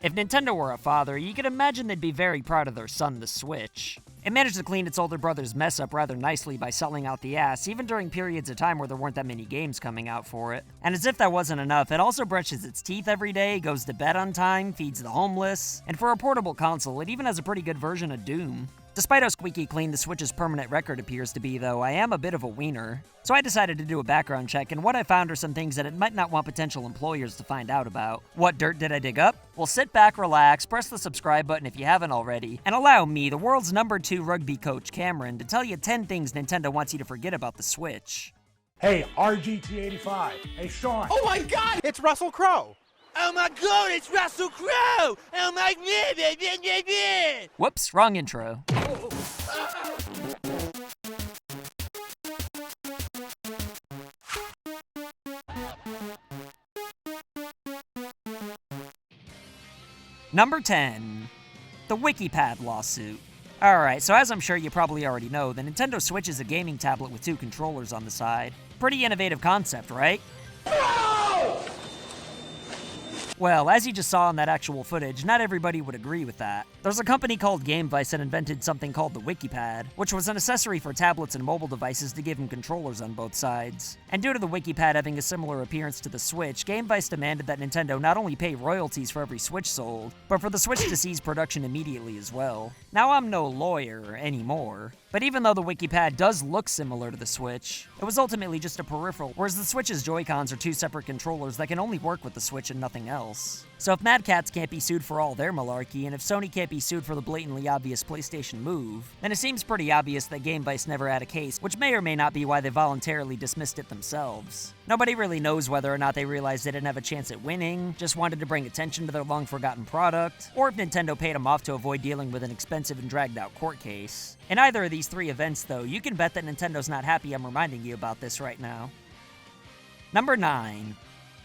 If Nintendo were a father, you could imagine they'd be very proud of their son, the Switch. It managed to clean its older brother's mess up rather nicely by selling out the ass, even during periods of time where there weren't that many games coming out for it. And as if that wasn't enough, it also brushes its teeth every day, goes to bed on time, feeds the homeless, and for a portable console, it even has a pretty good version of Doom. Despite how squeaky clean the Switch's permanent record appears to be, though, I am a bit of a wiener. So I decided to do a background check, and what I found are some things that it might not want potential employers to find out about. What dirt did I dig up? Well, sit back, relax, press the subscribe button if you haven't already, and allow me, the world's #2 rugby coach, Cameron, to tell you 10 things Nintendo wants you to forget about the Switch. Hey, RGT85. Hey, Sean. Oh my god, it's Russell Crowe. Oh my god, it's Russell Crowe! Oh my god! Whoops, wrong intro. Number 10. The Wikipad Lawsuit. Alright, so as I'm sure you probably already know, the Nintendo Switch is a gaming tablet with 2 controllers on the side. Pretty innovative concept, right? Well, as you just saw in that actual footage, not everybody would agree with that. There's a company called GameVice that invented something called the Wikipad, which was an accessory for tablets and mobile devices to give them controllers on both sides. And due to the Wikipad having a similar appearance to the Switch, GameVice demanded that Nintendo not only pay royalties for every Switch sold, but for the Switch to cease production immediately as well. Now, I'm no lawyer anymore, but even though the Wikipad does look similar to the Switch, it was ultimately just a peripheral, whereas the Switch's Joy-Cons are 2 separate controllers that can only work with the Switch and nothing else. So if Mad Catz can't be sued for all their malarkey, and if Sony can't be sued for the blatantly obvious PlayStation move, then it seems pretty obvious that GameVice never had a case, which may or may not be why they voluntarily dismissed it themselves. Nobody really knows whether or not they realized they didn't have a chance at winning, just wanted to bring attention to their long-forgotten product, or if Nintendo paid them off to avoid dealing with an expensive and dragged-out court case. In either of these 3 events, though, you can bet that Nintendo's not happy I'm reminding you about this right now. Number 9.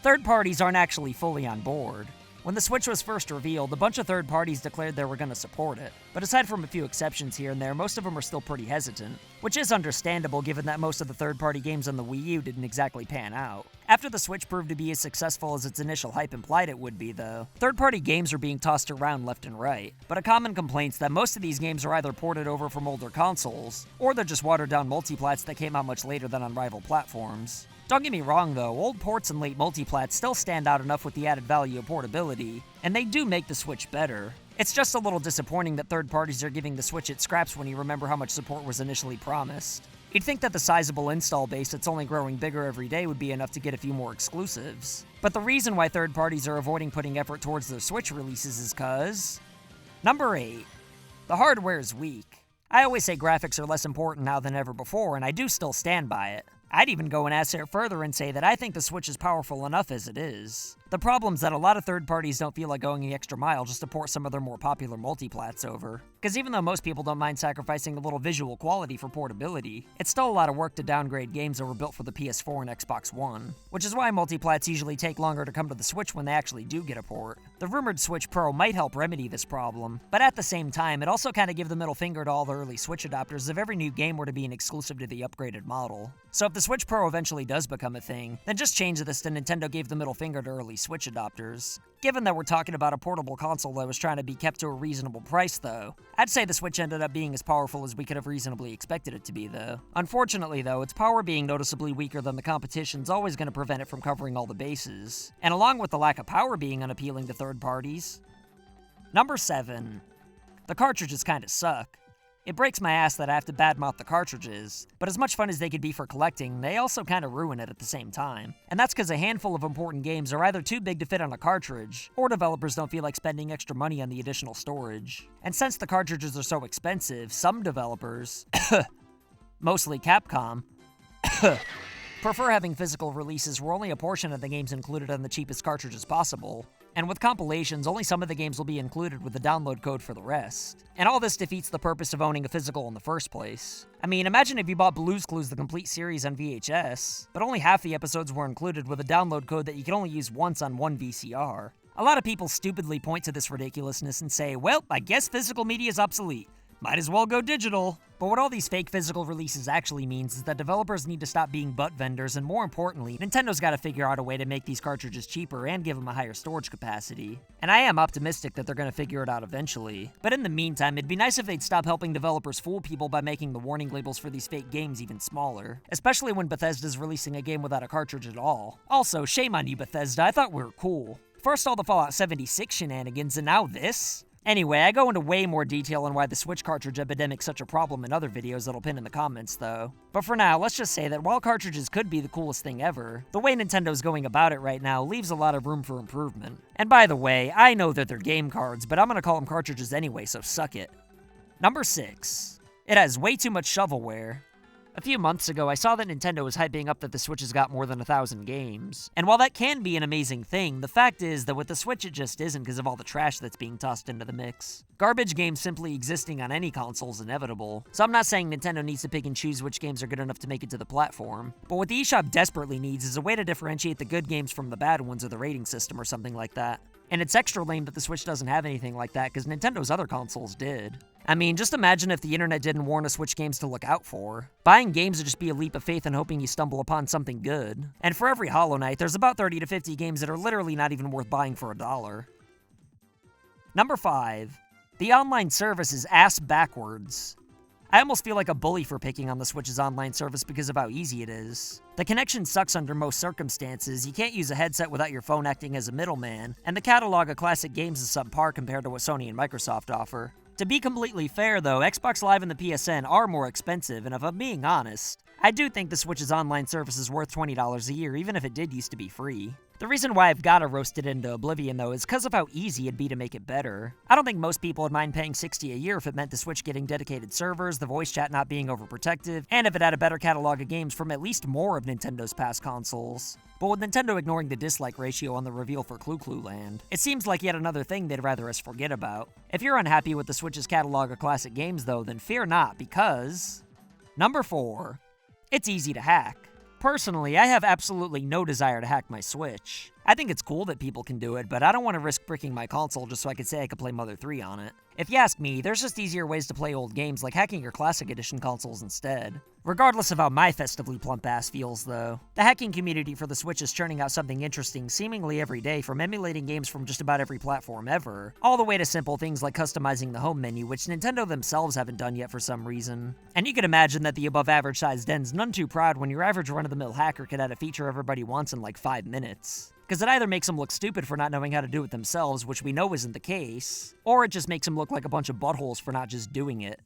Third parties aren't actually fully on board. When the Switch was first revealed, a bunch of third parties declared they were going to support it. But aside from a few exceptions here and there, most of them are still pretty hesitant. Which is understandable given that most of the third-party games on the Wii U didn't exactly pan out. After the Switch proved to be as successful as its initial hype implied it would be, though, third-party games are being tossed around left and right. But a common complaint's that most of these games are either ported over from older consoles, or they're just watered-down multiplats that came out much later than on rival platforms. Don't get me wrong though, old ports and late multiplats still stand out enough with the added value of portability, and they do make the Switch better. It's just a little disappointing that third parties are giving the Switch its scraps when you remember how much support was initially promised. You'd think that the sizable install base that's only growing bigger every day would be enough to get a few more exclusives. But the reason why third parties are avoiding putting effort towards their Switch releases is cause... Number 8. The hardware is weak. I always say graphics are less important now than ever before, and I do still stand by it. I'd even go an hair further and say that I think the Switch is powerful enough as it is. The problem's that a lot of third parties don't feel like going the extra mile just to port some of their more popular multiplats over. Because even though most people don't mind sacrificing a little visual quality for portability, it's still a lot of work to downgrade games that were built for the PS4 and Xbox One. Which is why multiplats usually take longer to come to the Switch when they actually do get a port. The rumored Switch Pro might help remedy this problem, but at the same time, it also kind of gives the middle finger to all the early Switch adopters if every new game were to be an exclusive to the upgraded model. So if the Switch Pro eventually does become a thing, then just change this to Nintendo gave the middle finger to early Switch adopters. Given that we're talking about a portable console that was trying to be kept to a reasonable price though, I'd say the Switch ended up being as powerful as we could have reasonably expected it to be though. Unfortunately though, its power being noticeably weaker than the competition's always going to prevent it from covering all the bases. And along with the lack of power being unappealing to third parties. Number 7. The cartridges kinda suck. It breaks my ass that I have to badmouth the cartridges, but as much fun as they could be for collecting, they also kinda ruin it at the same time. And that's because a handful of important games are either too big to fit on a cartridge, or developers don't feel like spending extra money on the additional storage. And since the cartridges are so expensive, some developers, mostly Capcom, prefer having physical releases where only a portion of the games included on the cheapest cartridges possible. And with compilations, only some of the games will be included with the download code for the rest. And all this defeats the purpose of owning a physical in the first place. I mean, imagine if you bought Blue's Clues the complete series on VHS, but only half the episodes were included with a download code that you could only use once on one VCR. A lot of people stupidly point to this ridiculousness and say, well, I guess physical media is obsolete. Might as well go digital. But what all these fake physical releases actually means is that developers need to stop being butt vendors, and more importantly, Nintendo's got to figure out a way to make these cartridges cheaper and give them a higher storage capacity. And I am optimistic that they're going to figure it out eventually. But in the meantime, it'd be nice if they'd stop helping developers fool people by making the warning labels for these fake games even smaller, especially when Bethesda's releasing a game without a cartridge at all. Also, shame on you, Bethesda, I thought we were cool. First all the Fallout 76 shenanigans, and now this? Anyway, I go into way more detail on why the Switch cartridge epidemic's such a problem in other videos that'll pin in the comments, though. But for now, let's just say that while cartridges could be the coolest thing ever, the way Nintendo's going about it right now leaves a lot of room for improvement. And by the way, I know that they're game cards, but I'm gonna call them cartridges anyway, so suck it. Number 6. It has way too much shovelware. A few months ago, I saw that Nintendo was hyping up that the Switch has got more than 1,000 games. And while that can be an amazing thing, the fact is that with the Switch it just isn't because of all the trash that's being tossed into the mix. Garbage games simply existing on any console is inevitable, so I'm not saying Nintendo needs to pick and choose which games are good enough to make it to the platform. But what the eShop desperately needs is a way to differentiate the good games from the bad ones, or the rating system or something like that. And it's extra lame that the Switch doesn't have anything like that, because Nintendo's other consoles did. I mean, just imagine if the internet didn't warn us which games to look out for. Buying games would just be a leap of faith and hoping you stumble upon something good. And for every Hollow Knight, there's about 30 to 50 games that are literally not even worth buying for $1. Number 5. The online service is Assbackwards. I almost feel like a bully for picking on the Switch's online service because of how easy it is. The connection sucks under most circumstances, you can't use a headset without your phone acting as a middleman, and the catalog of classic games is subpar compared to what Sony and Microsoft offer. To be completely fair though, Xbox Live and the PSN are more expensive, and if I'm being honest, I do think the Switch's online service is worth $20 a year, even if it did used to be free. The reason why I've gotta roast it into oblivion though is because of how easy it'd be to make it better. I don't think most people would mind paying $60 a year if it meant the Switch getting dedicated servers, the voice chat not being overprotective, and if it had a better catalog of games from at least more of Nintendo's past consoles. But with Nintendo ignoring the dislike ratio on the reveal for Clu Clu Land, it seems like yet another thing they'd rather us forget about. If you're unhappy with the Switch's catalog of classic games though, then fear not, because... Number 4. It's easy to hack. Personally, I have absolutely no desire to hack my Switch. I think it's cool that people can do it, but I don't want to risk bricking my console just so I could say I could play Mother 3 on it. If you ask me, there's just easier ways to play old games, like hacking your Classic Edition consoles instead. Regardless of how my festively plump ass feels, though. The hacking community for the Switch is churning out something interesting seemingly every day, from emulating games from just about every platform ever, all the way to simple things like customizing the home menu, which Nintendo themselves haven't done yet for some reason. And you can imagine that the above average sized den's none too proud when your average run-of-the-mill hacker could add a feature everybody wants in like 5 minutes. Because it either makes them look stupid for not knowing how to do it themselves, which we know isn't the case, or it just makes them look like a bunch of buttholes for not just doing it.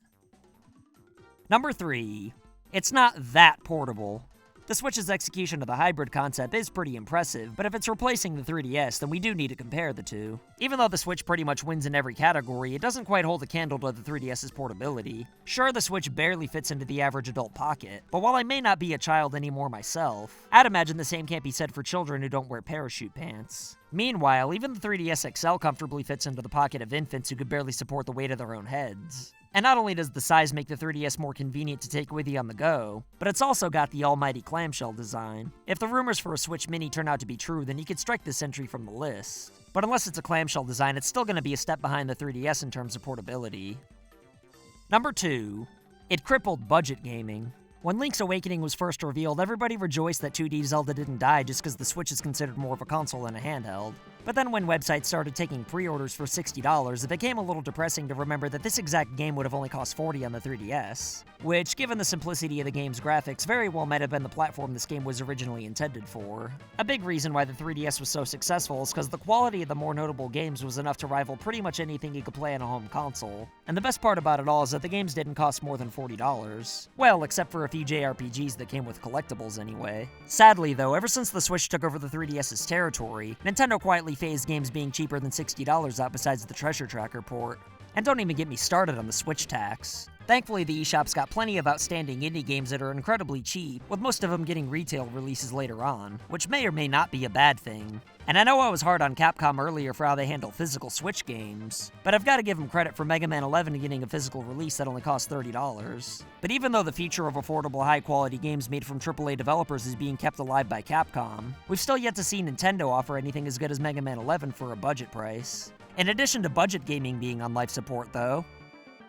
Number 3. It's not that portable. The Switch's execution of the hybrid concept is pretty impressive, but if it's replacing the 3DS, then we do need to compare the two. Even though the Switch pretty much wins in every category, it doesn't quite hold a candle to the 3DS's portability. Sure, the Switch barely fits into the average adult pocket, but while I may not be a child anymore myself, I'd imagine the same can't be said for children who don't wear parachute pants. Meanwhile, even the 3DS XL comfortably fits into the pocket of infants who could barely support the weight of their own heads. And not only does the size make the 3DS more convenient to take with you on the go, but it's also got the almighty clamshell design. If the rumors for a Switch Mini turn out to be true, then you could strike this entry from the list. But unless it's a clamshell design, it's still going to be a step behind the 3DS in terms of portability. Number 2. It crippled budget gaming. When Link's Awakening was first revealed, everybody rejoiced that 2D Zelda didn't die just because the Switch is considered more of a console than a handheld. But then when websites started taking pre-orders for $60, it became a little depressing to remember that this exact game would have only cost $40 on the 3DS, which, given the simplicity of the game's graphics, very well might have been the platform this game was originally intended for. A big reason why the 3DS was so successful is because the quality of the more notable games was enough to rival pretty much anything you could play on a home console. And the best part about it all is that the games didn't cost more than $40. Well, except for a few JRPGs that came with collectibles anyway. Sadly though, ever since the Switch took over the 3DS's territory, Nintendo quietly phased games being cheaper than $60 out besides the Treasure Tracker port. And don't even get me started on the Switch tax. Thankfully, the eShop's got plenty of outstanding indie games that are incredibly cheap, with most of them getting retail releases later on, which may or may not be a bad thing. And I know I was hard on Capcom earlier for how they handle physical Switch games, but I've got to give them credit for Mega Man 11 getting a physical release that only cost $30. But even though the future of affordable, high-quality games made from AAA developers is being kept alive by Capcom, we've still yet to see Nintendo offer anything as good as Mega Man 11 for a budget price. In addition to budget gaming being on life support, though,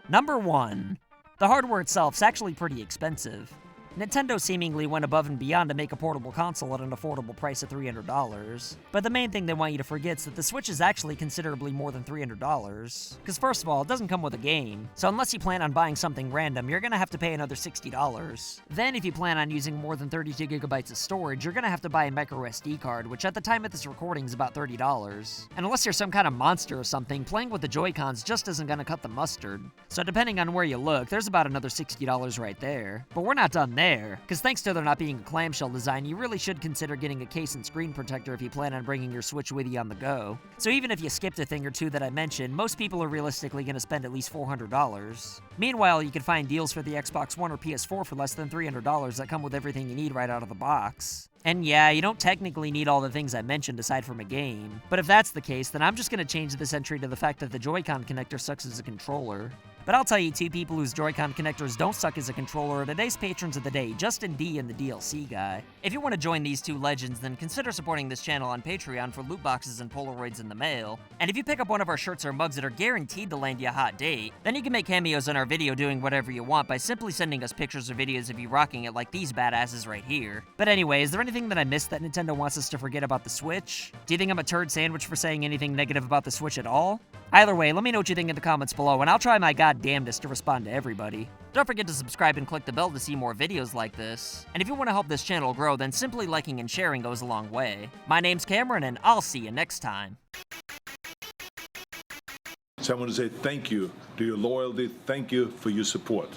Number 1. The hardware itself's actually pretty expensive. Nintendo seemingly went above and beyond to make a portable console at an affordable price of $300. But the main thing they want you to forget is that the Switch is actually considerably more than $300. Because first of all, it doesn't come with a game, so unless you plan on buying something random, you're gonna have to pay another $60. Then if you plan on using more than 32 gigabytes of storage, you're gonna have to buy a micro SD card, which at the time of this recording is about $30. And unless you're some kind of monster or something, playing with the Joy-Cons just isn't gonna cut the mustard. So depending on where you look, there's about another $60 right there. But we're not done there, because thanks to there not being a clamshell design, you really should consider getting a case and screen protector if you plan on bringing your Switch with you on the go. So even if you skipped a thing or two that I mentioned, most people are realistically going to spend at least $400. Meanwhile, you can find deals for the Xbox One or PS4 for less than $300 that come with everything you need right out of the box. And yeah, you don't technically need all the things I mentioned aside from a game. But if that's the case, then I'm just going to change this entry to the fact that the Joy-Con connector sucks as a controller. But I'll tell you, two people whose Joy-Con connectors don't suck as a controller are today's patrons of the day, Justin D and the DLC guy. If you want to join these two legends, then consider supporting this channel on Patreon for loot boxes and Polaroids in the mail. And if you pick up one of our shirts or mugs that are guaranteed to land you a hot date, then you can make cameos in our video doing whatever you want by simply sending us pictures or videos of you rocking it like these badasses right here. But anyway, is there anything that I missed that Nintendo wants us to forget about the Switch? Do you think I'm a turd sandwich for saying anything negative about the Switch at all? Either way, let me know what you think in the comments below, and I'll try my goddamnedest to respond to everybody. Don't forget to subscribe and click the bell to see more videos like this. And if you want to help this channel grow, then simply liking and sharing goes a long way. My name's Cameron, and I'll see you next time. So I want to say thank you to your loyalty, thank you for your support.